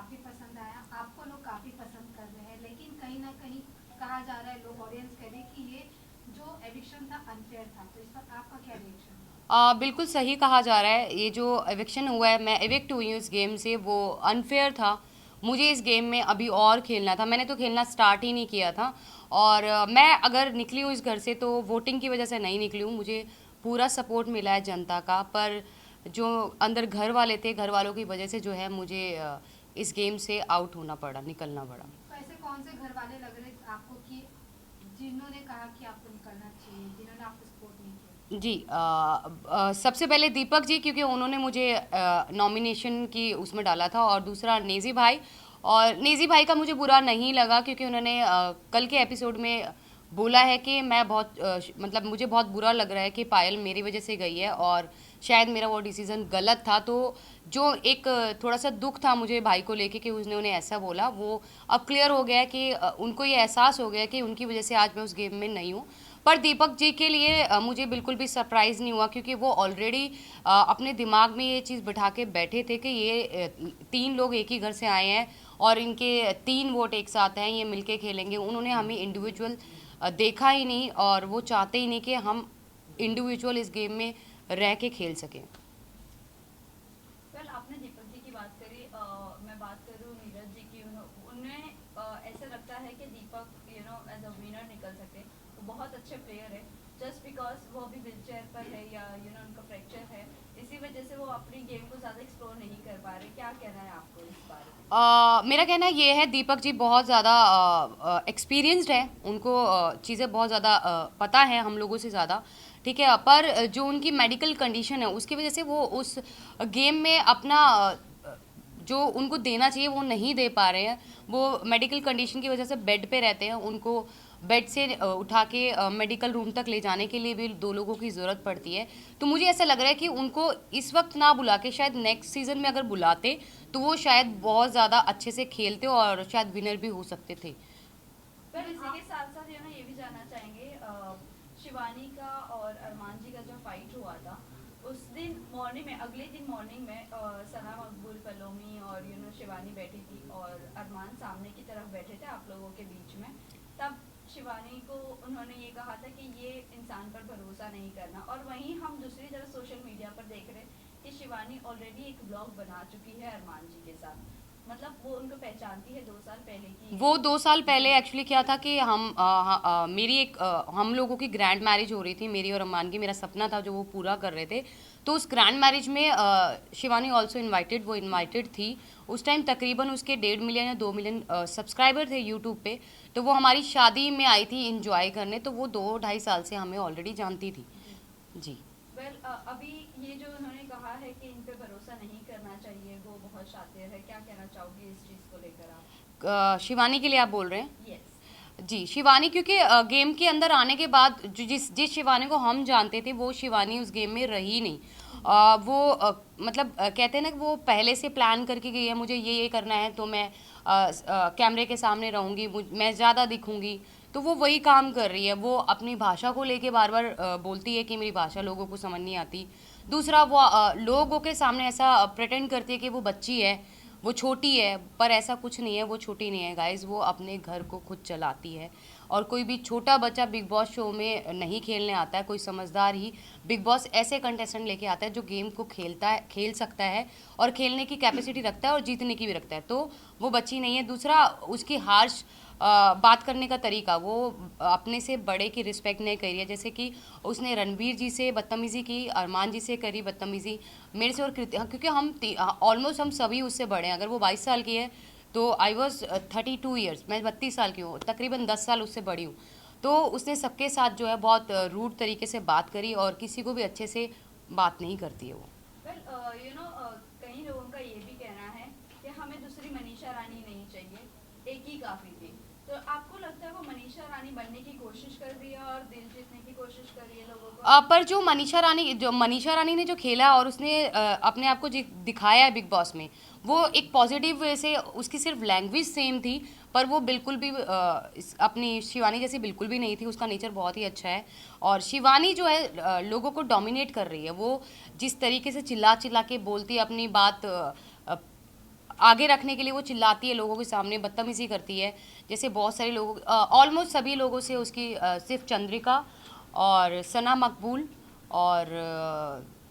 काफी पसंद आया, आपको लोग काफी पसंद कर रहे हैं, लेकिन कहीं ना कहीं कहा जा रहा है, लोग ऑडियंस कह रहे हैं कि ये जो एविक्शन था अनफेयर था, तो इस पर आपका क्या रिएक्शन है? बिल्कुल सही कहा जा रहा है। ये जो एविक्शन हुआ है, मैं एविक्ट हुई हूँ इस गेम से, वो अनफेयर था। मुझे इस गेम में अभी और खेलना था, मैंने तो खेलना स्टार्ट ही नहीं किया था। और मैं अगर निकली हूँ इस घर से तो वोटिंग की वजह से नहीं निकली हूँ। मुझे पूरा सपोर्ट मिला है जनता का, पर जो अंदर घर वाले थे, घर वालों की वजह से जो है मुझे इस गेम से आउट होना पड़ा, निकलना पड़ा। तो ऐसे कौन से घर वाले लग रहे आपको कि जिन्होंने कहा कि आपको निकलना चाहिए, जिन्होंने आपको सपोर्ट नहीं किया? जी, सबसे पहले दीपक जी, क्योंकि उन्होंने मुझे नॉमिनेशन की उसमें डाला था, और दूसरा नेजी भाई। और नेजी भाई का मुझे बुरा नहीं लगा, क्योंकि उन्होंने कल के एपिसोड में बोला है कि मैं बहुत मतलब मुझे बहुत बुरा लग रहा है कि पायल मेरी वजह से गई है, और शायद मेरा वो डिसीज़न गलत था। तो जो एक थोड़ा सा दुख था मुझे भाई को लेके कि उसने उन्हें ऐसा बोला, वो अब क्लियर हो गया है कि उनको ये एहसास हो गया कि उनकी वजह से आज मैं उस गेम में नहीं हूँ। पर दीपक जी के लिए मुझे बिल्कुल भी सरप्राइज़ नहीं हुआ, क्योंकि वो ऑलरेडी अपने दिमाग में ये चीज़ बिठा के बैठे थे कि ये तीन लोग एक ही घर से आए हैं और इनके तीन वोट एक साथ हैं, ये मिलके खेलेंगे। उन्होंने हमें इंडिविजुअल देखा ही नहीं, और वो चाहते ही नहीं कि हम इंडिविजुअल इस गेम में रह के खेल सकें। वेल आपने दीपक जी की बात करी, मैं बात करूँ नीरज जी की। उन्हें ऐसा लगता है कि दीपक एज अ विनर निकल सकते। वो बहुत अच्छे प्लेयर है, जस्ट बिकॉज वो अभी व्हील चेयर पर है, या उनका फ्रैक्चर है, इसी वजह से वो अपनी गेम को ज़्यादा एक्सप्लोर नहीं कर पा रहे। क्या कहना है आपको इस बारे में? मेरा कहना ये है, दीपक जी बहुत ज़्यादा एक्सपीरियंस्ड है, उनको चीज़ें बहुत ज़्यादा पता है हम लोगों से ज़्यादा। ठीक है, पर जो उनकी मेडिकल कंडीशन है उसकी वजह से वो उस गेम में अपना जो उनको देना चाहिए वो नहीं दे पा रहे हैं। वो मेडिकल कंडीशन की वजह से बेड पे रहते हैं, उनको बेड से उठा के मेडिकल रूम तक ले जाने के लिए भी दो लोगों की ज़रूरत पड़ती है। तो मुझे ऐसा लग रहा है कि उनको इस वक्त ना बुला के शायद नेक्स्ट सीज़न में अगर बुलाते तो वो शायद बहुत ज़्यादा अच्छे से खेलते और शायद विनर भी हो सकते थे। पर इसी के साथ साथ ये भी जानना चाहेंगे, शिवानी का और अरमान जी का जो फाइट हुआ था, उस दिन मॉर्निंग में, अगले दिन मॉर्निंग में सना मकबूल, पलोमी और शिवानी बैठी थी, और अरमान सामने की तरफ बैठे थे आप लोगों के बीच में। तब शिवानी को उन्होंने ये कहा था कि ये इंसान पर भरोसा नहीं करना, और वहीं हम दूसरी तरफ सोशल मीडिया पर देख रहे कि शिवानी ऑलरेडी एक ब्लॉग बना चुकी है अरमान जी के साथ। मतलब वो उनको पहचानती है 2 साल पहले की। वो 2 साल पहले एक्चुअली क्या था कि मेरी एक हम लोगों की ग्रैंड मैरिज हो रही थी, मेरी और अम्मान की। मेरा सपना था जो वो पूरा कर रहे थे। तो उस ग्रैंड मैरिज में शिवानी ऑल्सो इनवाइटेड, वो इनवाइटेड थी। उस टाइम तकरीबन उसके 1.5 मिलियन या 2 मिलियन सब्सक्राइबर थे यूट्यूब पे। तो वो हमारी शादी में आई थी इंजॉय करने, तो वो 2-2.5 साल से हमें ऑलरेडी जानती थी। जी। जी। वेल अभी ये जो उन्होंने कहा है कि इन पे भरोसा नहीं करना चाहिए, वो बहुत शातिर है, क्या कहना चाहोगे इस चीज़ को लेकर आप? शिवानी के लिए आप बोल रहे हैं? यस। जी, शिवानी, क्योंकि गेम के अंदर आने के बाद जिस जिस शिवानी को हम जानते थे वो शिवानी उस गेम में रही नहीं। वो मतलब कहते हैं ना कि वो पहले से प्लान करके गई है, मुझे ये करना है तो मैं कैमरे के सामने रहूँगी, मैं ज़्यादा दिखूँगी। तो वो वही काम कर रही है। वो अपनी भाषा को लेके बार बार बोलती है कि मेरी भाषा लोगों को समझ नहीं आती। दूसरा, वो लोगों के सामने ऐसा प्रेटेंड करती है कि वो बच्ची है, वो छोटी है, पर ऐसा कुछ नहीं है, वो छोटी नहीं है गाइज। वो अपने घर को खुद चलाती है, और कोई भी छोटा बच्चा बिग बॉस शो में नहीं खेलने आता है। कोई समझदार ही बिग बॉस ऐसे कंटेस्टेंट लेके आता है जो गेम को खेलता है, खेल सकता है, और खेलने की कैपेसिटी रखता है और जीतने की भी रखता है। तो वो बच्ची नहीं है। दूसरा, उसकी हार्श बात करने का तरीका, वो अपने से बड़े की रिस्पेक्ट नहीं करी है। जैसे कि उसने रणबीर जी से बदतमीज़ी की, अरमान जी से करी बदतमीज़ी, मेरे से और कृति, हाँ, क्योंकि हम ऑलमोस्ट हम सभी उससे बड़े हैं। अगर वो 22 साल की है तो आई वॉज 32 ईयर्स, मैं 32 साल की हूँ, तकरीबन 10 साल उससे बड़ी हूँ। तो उसने सबके साथ जो है बहुत रूड तरीके से बात करी, और किसी को भी अच्छे से बात नहीं करती है वो। वेल कई लोगों का ये भी कहना है कि हमें दूसरी मनीषा रानी नहीं चाहिए, एक ही काफ़ी थी। तो आपको लगता है वो मनीषा रानी बनने की कोशिश कर रही है और दिल जीतने की कोशिश कर रही है लोगों को? पर जो मनीषा रानी ने जो खेला और उसने अपने आप को दिखाया है बिग बॉस में, वो एक पॉजिटिव वे से, उसकी सिर्फ लैंग्वेज सेम थी, पर वो बिल्कुल भी अपनी शिवानी जैसी बिल्कुल भी नहीं थी। उसका नेचर बहुत ही अच्छा है। और शिवानी जो है लोगों को डोमिनेट कर रही है। वो जिस तरीके से चिल्ला चिल्ला के बोलती है अपनी बात, आगे रखने के लिए वो चिल्लाती है लोगों के सामने, बदतमीजी करती है। जैसे बहुत सारे लोगों, ऑलमोस्ट सभी लोगों से उसकी सिर्फ चंद्रिका और सना मकबूल और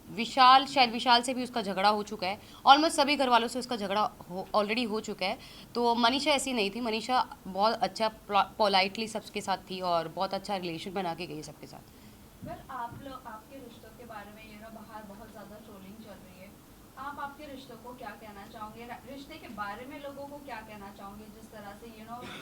विशाल, शायद विशाल से भी उसका झगड़ा हो चुका है। ऑलमोस्ट सभी घर वालों से उसका झगड़ा ऑलरेडी हो चुका है। तो मनीषा ऐसी नहीं थी, मनीषा बहुत अच्छा पोलाइटली सबके साथ थी और बहुत अच्छा रिलेशन बना के गई सबके साथ। वेल, आप लोग आपके रिश्तों के बारे में बाहर बहुत ज़्यादा ट्रोलिंग चल रही है। आप आपके रिश्तों को क्या कहना चाहोगे, रिश्ते के बारे में लोगों को क्या कहना चाहोगे, जिस तरह से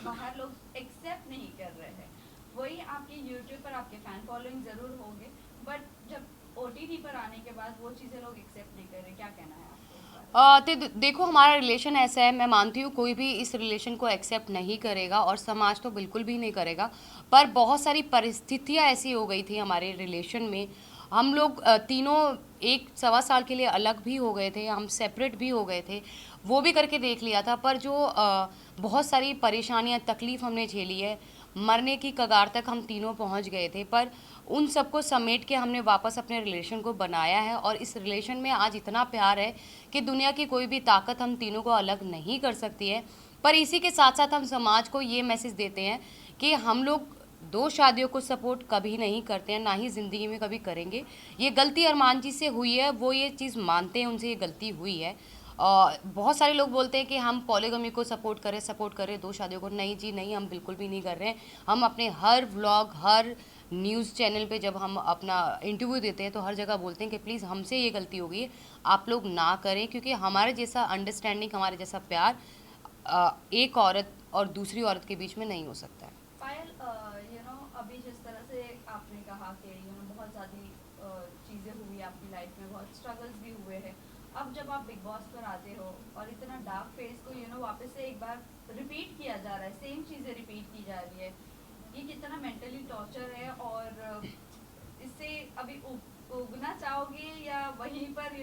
बाहर लोग एक्सेप्ट नहीं कर रहे हैं? वही आपके यूट्यूब पर आपके फैन फॉलोइंग ज़रूर होंगे, बट जब OTT पर आने के बाद वो चीज़ें लोग एक्सेप्ट नहीं कर रहे, क्या कहना है आपको? देखो, हमारा रिलेशन ऐसा है, मैं मानती हूँ कोई भी इस रिलेशन को एक्सेप्ट नहीं करेगा और समाज तो बिल्कुल भी नहीं करेगा। पर बहुत सारी परिस्थितियाँ ऐसी हो गई थी हमारे रिलेशन में। हम लोग तीनों 1-1.25 साल के लिए अलग भी हो गए थे, हम सेपरेट भी हो गए थे, वो भी करके देख लिया था। पर जो बहुत सारी परेशानियाँ, तकलीफ़ हमने झेली है, मरने की कगार तक हम तीनों पहुंच गए थे। पर उन सबको समेट के हमने वापस अपने रिलेशन को बनाया है और इस रिलेशन में आज इतना प्यार है कि दुनिया की कोई भी ताकत हम तीनों को अलग नहीं कर सकती है। पर इसी के साथ साथ हम समाज को ये मैसेज देते हैं कि हम लोग 2 शादियों को सपोर्ट कभी नहीं करते हैं, ना ही ज़िंदगी में कभी करेंगे। ये गलती अरमान जी से हुई है, वो ये चीज़ मानते हैं, उनसे ये गलती हुई है। बहुत सारे लोग बोलते हैं कि हम पॉलीगमी को सपोर्ट करें 2 शादियों को। नहीं जी नहीं, हम बिल्कुल भी नहीं कर रहे हैं। हम अपने हर व्लॉग, हर न्यूज़ चैनल पे जब हम अपना इंटरव्यू देते हैं तो हर जगह बोलते हैं कि प्लीज़ हमसे ये गलती हो गई है, आप लोग ना करें, क्योंकि हमारे जैसा अंडरस्टैंडिंग, हमारे जैसा प्यार एक औरत और दूसरी औरत के बीच में नहीं हो सकता है। पायल, अभी जिस तरह से आपने कहा कि बहुत ज़्यादा चीज़ें हुई आपकी लाइफ में, बहुत स्ट्रगल्स भी हुए हैं। अब जब आप बिग बॉस पर आते हो और इतना डार्क फेस को वापस से एक बार रिपीट किया जा रहा है, सेम चीज़ें रिपीट की जा रही है, ये कितना मेंटली टॉर्चर है? और इससे अभी उगना चाहोगे या वहीं पर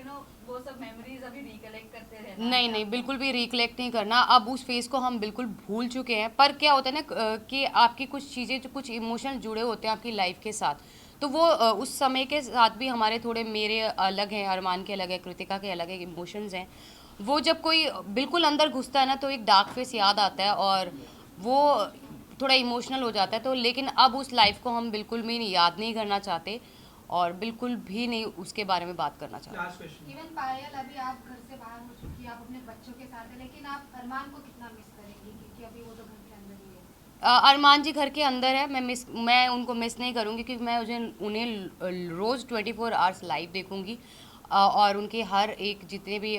वो सब मेमोरीज अभी रिकलेक्ट करते रहना? नहीं नहीं, बिल्कुल भी रिकलेक्ट नहीं करना। अब उस फेज़ को हम बिल्कुल भूल चुके हैं। पर क्या होता है ना कि आपकी कुछ चीज़ें, जो कुछ इमोशन जुड़े होते हैं आपकी लाइफ के साथ, तो वो उस समय के साथ भी हमारे थोड़े, मेरे अलग हैं, अरमान के अलग है, कृतिका के अलग है इमोशंस हैं। वो जब कोई बिल्कुल अंदर घुसता है ना तो एक डार्क फेस याद आता है और वो थोड़ा इमोशनल हो जाता है। तो लेकिन अब उस लाइफ को हम बिल्कुल भी याद नहीं करना चाहते और बिल्कुल भी नहीं उसके बारे में बात करना चाहते। इवन पायल, अभी आप घर से बाहर हो चुकी है, आप अपने बच्चों के साथ हैं, लेकिन आप अरमान को कितना मिस करेंगी, क्योंकि अभी वो तो घर के अंदर ही है? अरमान जी घर के अंदर है, मैं उनको मिस नहीं करूँगी, क्योंकि मैं उन्हें रोज़ 24 आवर्स लाइव देखूँगी और उनके हर एक जितने भी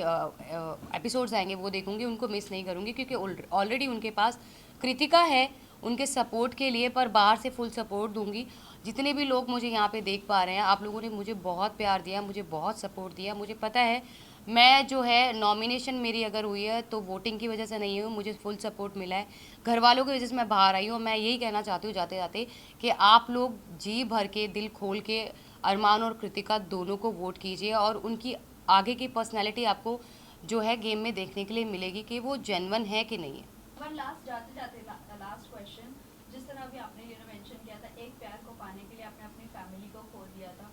एपिसोड्स आएंगे वो देखूँगी। उनको मिस नहीं करूँगी क्योंकि ऑलरेडी उनके पास कृतिका है उनके सपोर्ट के लिए। पर बाहर से फुल सपोर्ट दूंगी। जितने भी लोग मुझे यहाँ पे देख पा रहे हैं, आप लोगों ने मुझे बहुत प्यार दिया, मुझे बहुत सपोर्ट दिया। मुझे पता है मैं जो है, नॉमिनेशन मेरी अगर हुई है तो वोटिंग की वजह से नहीं हुई, मुझे फुल सपोर्ट मिला है घर वालों की वजह से मैं बाहर आई हूँ। मैं यही कहना चाहती हूँ जाते जाते कि आप लोग जी भर के, दिल खोल के अरमान और कृतिका दोनों को वोट कीजिए और उनकी आगे की पर्सनैलिटी आपको जो है गेम में देखने के लिए मिलेगी कि वो जेन्युइन है कि नहीं है। वन लास्ट जाते जाते लास्ट क्वेश्चन, जिस तरह अभी आपने मेंशन किया था, एक प्यार को पाने के लिए आपने अपनी फैमिली को खो दिया था,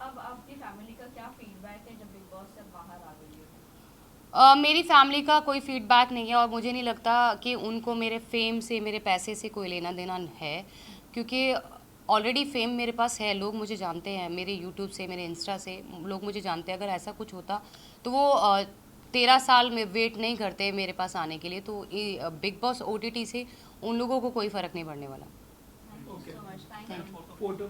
अब आपकी फैमिली का क्या फीडबैक है जब बिग बॉस से बाहर आ गई हो? मेरी फैमिली का कोई फीडबैक नहीं है और मुझे नहीं लगता कि उनको मेरे फेम से, मेरे पैसे से कोई लेना देना है, क्योंकि ऑलरेडी फेम मेरे पास है। लोग मुझे जानते हैं, मेरे यूट्यूब से, मेरे इंस्टा से लोग मुझे जानते हैं। अगर ऐसा कुछ होता तो वो 13 साल में वेट नहीं करते मेरे पास आने के लिए। तो बिग बॉस OTT से उन लोगों को कोई फ़र्क नहीं पड़ने वाला। Thank you so much. Thank you. Photo